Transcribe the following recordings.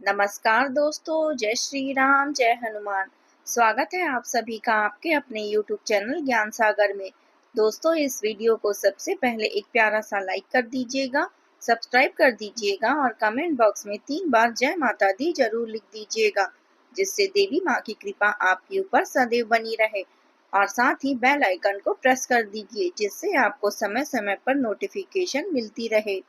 नमस्कार दोस्तों, जय श्री राम, जय हनुमान। स्वागत है आप सभी का आपके अपने YouTube चैनल ज्ञान सागर में। दोस्तों, इस वीडियो को सबसे पहले एक प्यारा सा लाइक कर दीजिएगा, सब्सक्राइब कर दीजिएगा और कमेंट बॉक्स में 3 बार जय माता दी जरूर लिख दीजिएगा, जिससे देवी माँ की कृपा आपके ऊपर सदैव बनी रहे। और साथ ही बेल आइकन को प्रेस कर दीजिए, जिससे आपको समय समय पर नोटिफिकेशन मिलती रहे।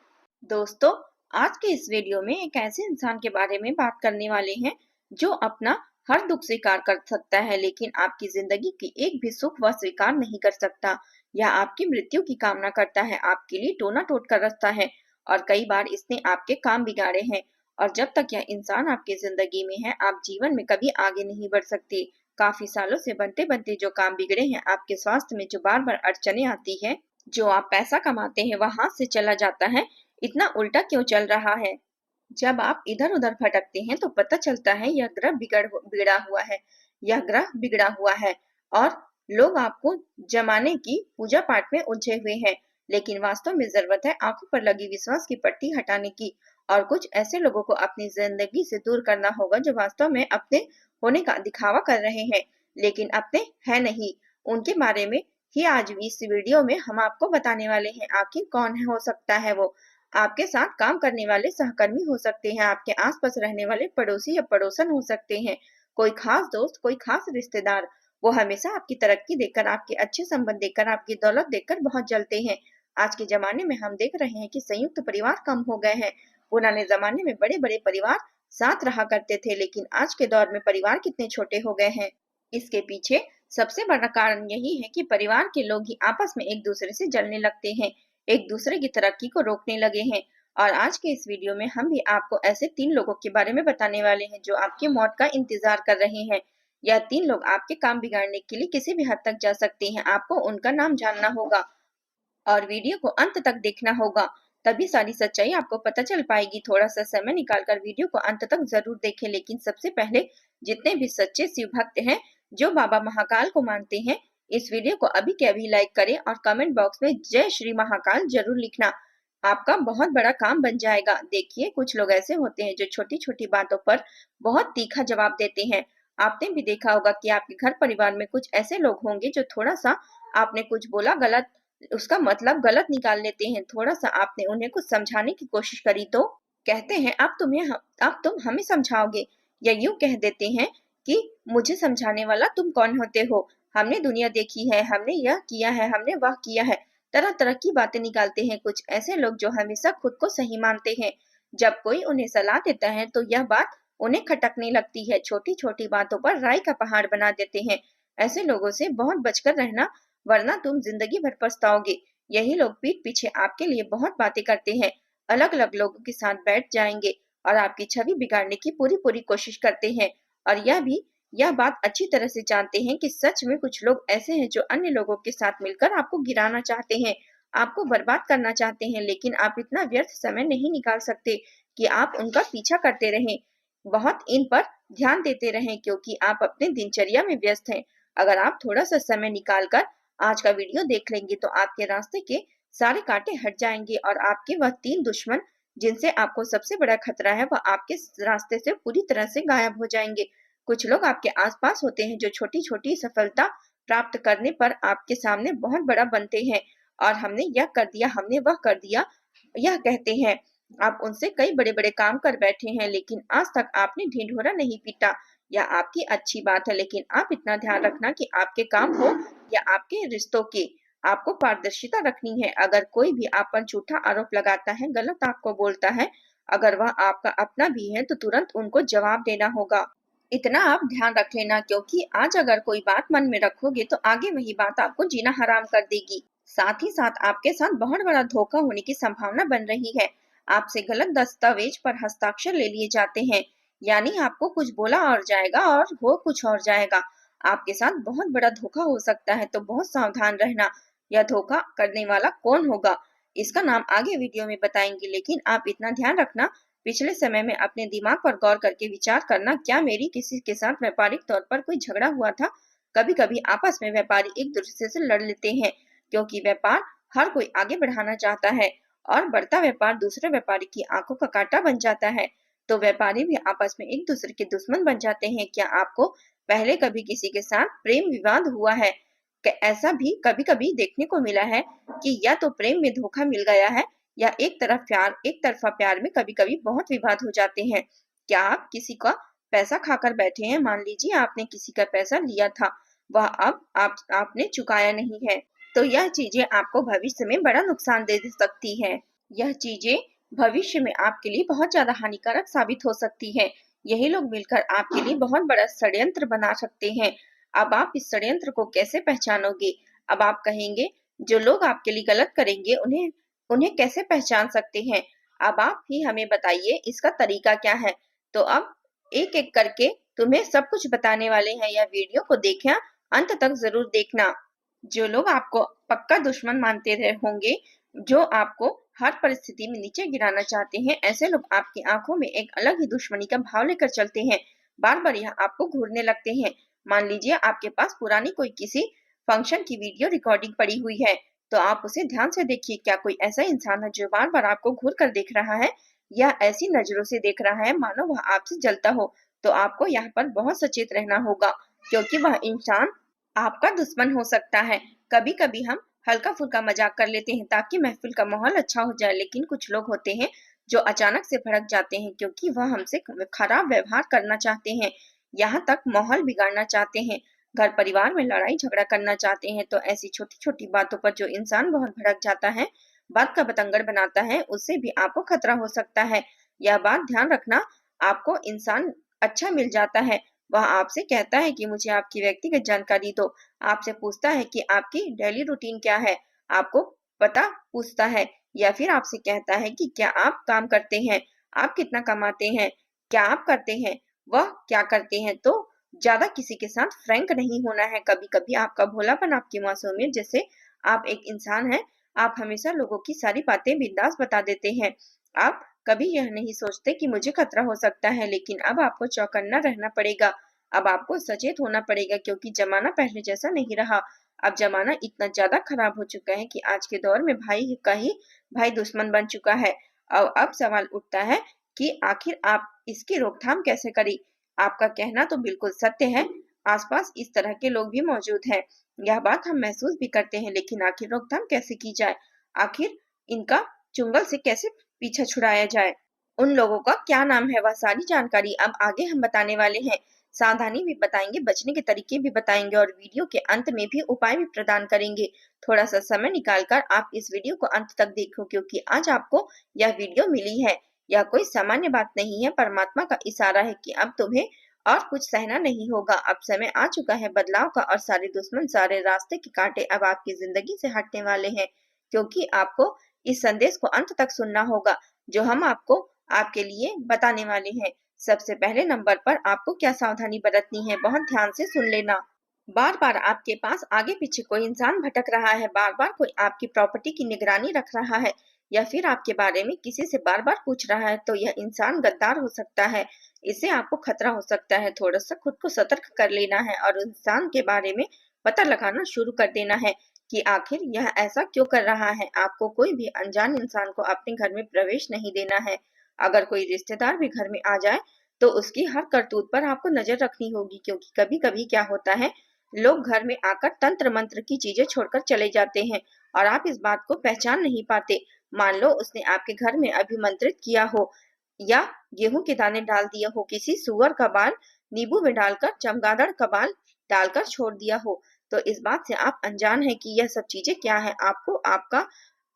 दोस्तों, आज के इस वीडियो में एक ऐसे इंसान के बारे में बात करने वाले हैं जो अपना हर दुख स्वीकार कर सकता है, लेकिन आपकी जिंदगी की एक भी सुख वह स्वीकार नहीं कर सकता। यह आपकी मृत्यु की कामना करता है, आपके लिए टोना टोट कर रखता है और कई बार इसने आपके काम बिगाड़े हैं। और जब तक यह इंसान आपकी जिंदगी में है, आप जीवन में कभी आगे नहीं बढ़ सकते। काफी सालों से बनते बनते जो काम बिगड़े हैं, आपके स्वास्थ्य में जो बार बार अड़चने आती है, जो आप पैसा कमाते हैं वह हाथ से चला जाता है, इतना उल्टा क्यों चल रहा है। जब आप इधर उधर भटकते हैं तो पता चलता है यह ग्रह बिगड़ा हुआ है, यह ग्रह बिगड़ा हुआ है और लोग आपको जमाने की पूजा पाठ में उलझे हुए हैं, लेकिन वास्तव में जरूरत है आंखों पर लगी विश्वास की पट्टी हटाने की। और कुछ ऐसे लोगों को अपनी जिंदगी से दूर करना होगा जो वास्तव में अपने होने का दिखावा कर रहे हैं, लेकिन अपने है नहीं। उनके बारे में ही आज भी इस वीडियो में हम आपको बताने वाले हैं। आखिर कौन है हो सकता है वो? आपके साथ काम करने वाले सहकर्मी हो सकते हैं, आपके आसपास रहने वाले पड़ोसी या पड़ोसन हो सकते हैं, कोई खास दोस्त, कोई खास रिश्तेदार। वो हमेशा आपकी तरक्की देखकर, आपके अच्छे संबंध देखकर, आपकी दौलत देखकर बहुत जलते हैं। आज के जमाने में हम देख रहे हैं कि संयुक्त परिवार कम हो गए हैं। पुराने जमाने में बड़े बड़े परिवार साथ रहा करते थे, लेकिन आज के दौर में परिवार कितने छोटे हो गए हैं। इसके पीछे सबसे बड़ा कारण यही है कि परिवार के लोग ही आपस में एक दूसरे से जलने लगते हैं, एक दूसरे की तरक्की को रोकने लगे हैं। और आज के इस वीडियो में हम भी आपको ऐसे 3 लोगों के बारे में बताने वाले हैं जो आपकी मौत का इंतजार कर रहे हैं। यह 3 लोग आपके काम बिगाड़ने के लिए किसी भी हद तक जा सकते हैं। आपको उनका नाम जानना होगा और वीडियो को अंत तक देखना होगा, तभी सारी सच्चाई आपको पता चल पाएगी। थोड़ा सा समय निकालकर वीडियो को अंत तक जरूर देखें। लेकिन सबसे पहले जितने भी सच्चे शिव भक्त हैं जो बाबा महाकाल को मानते हैं, इस वीडियो को अभी के अभी लाइक करें और कमेंट बॉक्स में जय श्री महाकाल जरूर लिखना। आपका बहुत बड़ा काम बन जाएगा। देखिए, कुछ लोग ऐसे होते हैं जो छोटी छोटी बातों पर बहुत तीखा जवाब देते हैं। आपने भी देखा होगा कि आपके घर परिवार में कुछ ऐसे लोग होंगे जो थोड़ा सा आपने कुछ बोला गलत, उसका मतलब गलत निकाल लेते हैं। थोड़ा सा आपने उन्हें कुछ समझाने की कोशिश करी तो कहते हैं अब तुम हमें समझाओगे, या यूं कह देते हैं कि मुझे समझाने वाला तुम कौन होते हो, हमने दुनिया देखी है, हमने यह किया है, हमने वह किया है। तरह तरह की बातें निकालते हैं कुछ ऐसे लोग जो हमेशा खुद को सही मानते हैं। जब कोई उन्हें सलाह देता है तो यह बात उन्हें खटकने लगती है, छोटी छोटी बातों पर राई का पहाड़ बना देते हैं। ऐसे लोगों से बहुत बचकर रहना, वरना तुम जिंदगी भर पछताओगे। यही लोग पीठ पीछे आपके लिए बहुत बातें करते हैं, अलग अलग लोगों के साथ बैठ जाएंगे और आपकी छवि बिगाड़ने की पूरी पूरी कोशिश करते हैं। और यह बात अच्छी तरह से जानते हैं कि सच में कुछ लोग ऐसे हैं जो अन्य लोगों के साथ मिलकर आपको गिराना चाहते हैं, आपको बर्बाद करना चाहते हैं, लेकिन आप इतना व्यर्थ समय नहीं निकाल सकते कि आप उनका पीछा करते रहें, बहुत इन पर ध्यान देते रहें, क्योंकि आप अपने दिनचर्या में व्यस्त हैं। अगर आप थोड़ा सा समय निकालकर आज का वीडियो देख लेंगे तो आपके रास्ते के सारे कांटे हट जाएंगे और आपके वह 3 दुश्मन जिनसे आपको सबसे बड़ा खतरा है, वह आपके रास्ते से पूरी तरह से गायब हो जाएंगे। कुछ लोग आपके आसपास होते हैं जो छोटी छोटी सफलता प्राप्त करने पर आपके सामने बहुत बड़ा बनते हैं और हमने यह कर दिया, हमने वह कर दिया, यह कहते हैं। आप उनसे कई बड़े बड़े काम कर बैठे हैं, लेकिन आज तक आपने ढिंढोरा नहीं पीटा। यह आपकी अच्छी बात है, लेकिन आप इतना ध्यान रखना कि आपके काम हो या आपके रिश्तों की, आपको पारदर्शिता रखनी है। अगर कोई भी आप पर झूठा आरोप लगाता है, गलत आपको बोलता है, अगर वह आपका अपना भी है, तो तुरंत उनको जवाब देना होगा। इतना आप ध्यान रख लेना, क्योंकि आज अगर कोई बात मन में रखोगे तो आगे वही बात आपको जीना हराम कर देगी। साथ ही साथ आपके साथ बहुत बड़ा धोखा होने की संभावना बन रही है। आपसे गलत दस्तावेज पर हस्ताक्षर ले लिए जाते हैं, यानी आपको कुछ बोला और जाएगा और हो कुछ और जाएगा। आपके साथ बहुत बड़ा धोखा हो सकता है, तो बहुत सावधान रहना। यह धोखा करने वाला कौन होगा, इसका नाम आगे वीडियो में बताएंगे, लेकिन आप इतना ध्यान रखना, पिछले समय में अपने दिमाग पर गौर करके विचार करना, क्या मेरी किसी के साथ व्यापारिक तौर पर कोई झगड़ा हुआ था? कभी कभी आपस में व्यापारी एक दूसरे से लड़ लेते हैं, क्योंकि व्यापार हर कोई आगे बढ़ाना चाहता है और बढ़ता व्यापार दूसरे व्यापारी की आंखों का कांटा बन जाता है। तो व्यापारी भी आपस में एक दूसरे के दुश्मन बन जाते हैं। क्या आपको पहले कभी किसी के साथ प्रेम विवाद हुआ है? ऐसा भी कभी कभी देखने को मिला है कि या तो प्रेम में धोखा मिल गया है या एक तरफा प्यार में कभी कभी बहुत विवाद हो जाते हैं। क्या आप किसी का पैसा खाकर बैठे हैं? मान लीजिए आपने किसी का पैसा लिया था, वह अब आपने चुकाया नहीं है, तो यह चीजें आपको भविष्य में बड़ा नुकसान दे सकती है। यह चीजें भविष्य में आपके लिए बहुत ज्यादा हानिकारक साबित हो सकती है। यही लोग मिलकर आपके लिए बहुत बड़ा षड्यंत्र बना सकते हैं। अब आप इस षड्यंत्र को कैसे पहचानोगे? अब आप कहेंगे जो लोग आपके लिए गलत करेंगे उन्हें उन्हें कैसे पहचान सकते हैं? अब आप ही हमें बताइए इसका तरीका क्या है। तो अब एक एक करके तुम्हें सब कुछ बताने वाले हैं। यह वीडियो को देखना, अंत तक जरूर देखना। जो लोग आपको पक्का दुश्मन मानते रहे होंगे, जो आपको हर परिस्थिति में नीचे गिराना चाहते हैं, ऐसे लोग आपकी आंखों में एक अलग ही दुश्मनी का भाव लेकर चलते हैं। बार बार यह आपको घूरने लगते हैं। मान लीजिए आपके पास पुरानी कोई किसी फंक्शन की वीडियो रिकॉर्डिंग पड़ी हुई है, तो आप उसे ध्यान से देखिए। क्या कोई ऐसा इंसान है जो बार बार आपको घूर कर देख रहा है या ऐसी नजरों से देख रहा है मानो वह आपसे जलता हो? तो आपको यहाँ पर बहुत सचेत रहना होगा, क्योंकि वह इंसान आपका दुश्मन हो सकता है। कभी कभी हम हल्का फुल्का मजाक कर लेते हैं ताकि महफिल का माहौल अच्छा हो जाए, लेकिन कुछ लोग होते हैं जो अचानक से भड़क जाते हैं क्योंकि वह हमसे खराब व्यवहार करना चाहते हैं, यहाँ तक माहौल बिगाड़ना चाहते हैं, घर परिवार में लड़ाई झगड़ा करना चाहते हैं। तो ऐसी छोटी छोटी बातों पर जो इंसान बहुत भड़क जाता है, बात का बतंगड़ बनाता है, उससे भी आपको खतरा हो सकता है। यह बात ध्यान रखना। आपको इंसान अच्छा मिल जाता है, वह आपसे कहता है कि मुझे आपकी व्यक्तिगत जानकारी दो, आपसे पूछता है कि आपकी डेली रूटीन क्या है, आपको पता पूछता है, या फिर आपसे कहता है कि क्या आप काम करते हैं, आप कितना कमाते हैं, क्या आप करते हैं, वह क्या करते हैं। तो ज्यादा किसी के साथ फ्रैंक नहीं होना है। कभी कभी आपका भोलापन, आपकी मासूमियत, जैसे आप एक इंसान हैं, आप हमेशा लोगों की सारी बातें बिंदास बता देते हैं। आप कभी यह नहीं सोचते कि मुझे खतरा हो सकता है, लेकिन अब आपको चौकन्ना रहना पड़ेगा। अब आपको सचेत होना पड़ेगा, क्योंकि जमाना पहले जैसा नहीं रहा। अब जमाना इतना ज्यादा खराब हो चुका है कि आज के दौर में भाई का ही भाई दुश्मन बन चुका है। अब सवाल उठता है कि आखिर आप इसकी रोकथाम कैसे करें? आपका कहना तो बिल्कुल सत्य है, आसपास इस तरह के लोग भी मौजूद हैं, यह बात हम महसूस भी करते हैं, लेकिन आखिर रोकथाम कैसे की जाए? आखिर इनका चुंगल से कैसे पीछा छुड़ाया जाए? उन लोगों का क्या नाम है, वह सारी जानकारी अब आगे हम बताने वाले हैं। सावधानी भी बताएंगे, बचने के तरीके भी बताएंगे और वीडियो के अंत में भी उपाय भी प्रदान करेंगे। थोड़ा सा समय निकालकर आप इस वीडियो को अंत तक देखो, क्योंकि आज आपको यह वीडियो मिली है। यह कोई सामान्य बात नहीं है, परमात्मा का इशारा है कि अब तुम्हें और कुछ सहना नहीं होगा। अब समय आ चुका है बदलाव का, और सारे दुश्मन, सारे रास्ते के कांटे अब आपकी जिंदगी से हटने वाले हैं, क्योंकि आपको इस संदेश को अंत तक सुनना होगा जो हम आपको आपके लिए बताने वाले हैं। सबसे पहले नंबर पर आपको क्या सावधानी बरतनी है, बहुत ध्यान से सुन लेना। बार बार आपके पास आगे पीछे कोई इंसान भटक रहा है, बार बार कोई आपकी प्रॉपर्टी की निगरानी रख रहा है, या फिर आपके बारे में किसी से बार बार पूछ रहा है, तो यह इंसान गद्दार हो सकता है। इससे आपको खतरा हो सकता है। थोड़ा सा खुद को सतर्क कर लेना है और उस इंसान के बारे में पता लगाना शुरू कर देना है कि आखिर यह ऐसा क्यों कर रहा है। आपको कोई भी अनजान इंसान को अपने घर में प्रवेश नहीं देना है। अगर कोई रिश्तेदार भी घर में आ जाए तो उसकी हर करतूत पर आपको नजर रखनी होगी, क्योंकि कभी कभी क्या होता है, लोग घर में आकर तंत्र मंत्र की चीजें छोड़कर चले जाते हैं और आप इस बात को पहचान नहीं पाते। मान लो उसने आपके घर में अभिमंत्रित किया हो, या गेहूं के दाने डाल दिया हो, किसी सुअर का बाल नींबू में डालकर, चमगादड़ का बाल डालकर छोड़ दिया हो, तो इस बात से आप अनजान है कि यह सब चीजें क्या है। आपको आपका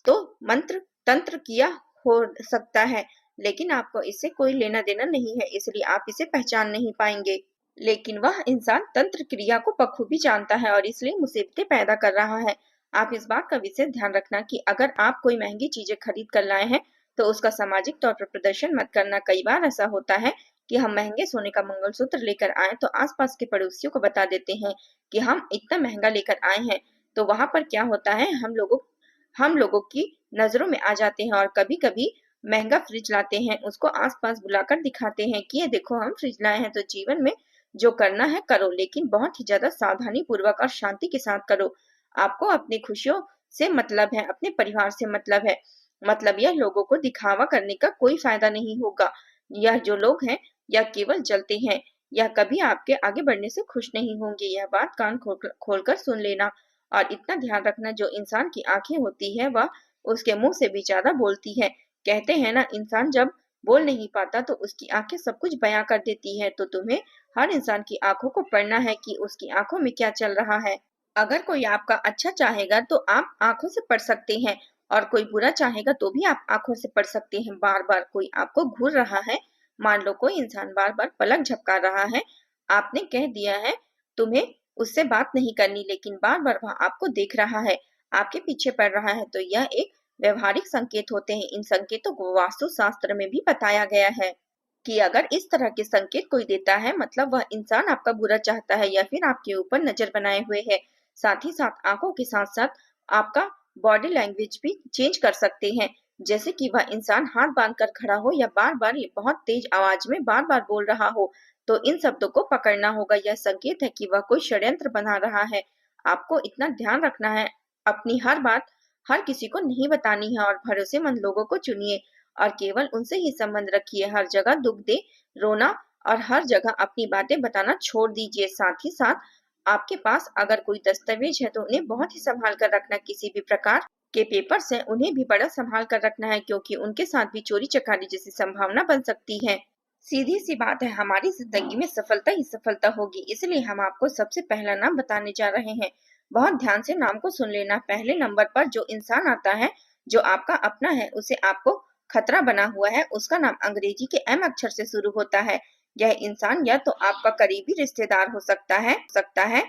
तो मंत्र तंत्र किया हो सकता है, लेकिन आपको इससे कोई लेना देना नहीं है, इसलिए आप इसे पहचान नहीं पाएंगे। लेकिन वह इंसान तंत्र क्रिया को बखूबी जानता है और इसलिए मुसीबतें पैदा कर रहा है। आप इस बात का विशेष ध्यान रखना कि अगर आप कोई महंगी चीजें खरीद कर लाए हैं तो उसका सामाजिक तौर पर प्रदर्शन मत करना। कई बार ऐसा होता है कि हम महंगे सोने का मंगलसूत्र लेकर आए तो आसपास के पड़ोसियों को बता देते हैं कि हम इतना महंगा लेकर आए हैं, तो वहां पर क्या होता है, हम लोगों की नजरों में आ जाते हैं और कभी कभी महंगा फ्रिज लाते हैं, उसको आसपास बुलाकर दिखाते हैं कि ये देखो हम फ्रिज लाए हैं। तो जीवन में जो करना है करो, लेकिन बहुत ही ज्यादा सावधानी पूर्वक और शांति के साथ करो। आपको अपनी खुशियों से मतलब है, अपने परिवार से मतलब है, मतलब यह लोगों को दिखावा करने का कोई फायदा नहीं होगा। यह जो लोग हैं यह केवल जलते हैं, यह कभी आपके आगे बढ़ने से खुश नहीं होंगे। यह बात कान खोलकर सुन लेना और इतना ध्यान रखना, जो इंसान की आंखें होती है वह उसके मुंह से भी ज्यादा बोलती है। कहते हैं ना, इंसान जब बोल नहीं पाता तो उसकी आंखें सब कुछ बयां कर देती है। तो तुम्हें हर इंसान की आंखों को पढ़ना है कि उसकी आंखों में क्या चल रहा है। अगर कोई आपका अच्छा चाहेगा तो आप आंखों से पढ़ सकते हैं, और कोई बुरा चाहेगा तो भी आप आंखों से पढ़ सकते हैं। बार बार कोई आपको घूर रहा है, मान लो कोई इंसान बार बार पलक झपका रहा है, आपने कह दिया है तुम्हें उससे बात नहीं करनी, लेकिन बार बार वह आपको देख रहा है, आपके पीछे पड़ रहा है, तो यह एक व्यवहारिक संकेत होते हैं। इन संकेतों को वास्तु शास्त्र में भी बताया गया है कि अगर इस तरह के संकेत कोई देता है, मतलब वह इंसान आपका बुरा चाहता है या फिर आपके ऊपर नजर बनाए हुए है। साथ ही साथ आंखों के साथ साथ आपका बॉडी लैंग्वेज भी चेंज कर सकते हैं, जैसे कि वह इंसान हाथ बांध कर खड़ा हो या बार बार बहुत तेज आवाज में बार बार बोल रहा हो, तो इन शब्दों को पकड़ना होगा। यह संकेत है कि वह कोई षड्यंत्र बना रहा है। आपको इतना ध्यान रखना है, अपनी हर बात हर किसी को नहीं बतानी है और भरोसेमंद लोगों को चुनिए और केवल उनसे ही संबंध रखिए। हर जगह दुख दे रोना और हर जगह अपनी बातें बताना छोड़ दीजिए। साथ ही साथ आपके पास अगर कोई दस्तावेज है तो उन्हें बहुत ही संभाल कर रखना। किसी भी प्रकार के पेपर्स हैं उन्हें भी बड़ा संभाल कर रखना है, क्योंकि उनके साथ भी चोरी चकारी जैसी संभावना बन सकती है। सीधी सी बात है, हमारी जिंदगी में सफलता ही सफलता होगी, इसलिए हम आपको सबसे पहला नाम बताने जा रहे हैं। बहुत ध्यान से नाम को सुन लेना। पहले नंबर पर जो इंसान आता है, जो आपका अपना है, उसे आपको खतरा बना हुआ है, उसका नाम अंग्रेजी के एम अक्षर से शुरू होता है। यह इंसान या तो आपका करीबी रिश्तेदार हो सकता है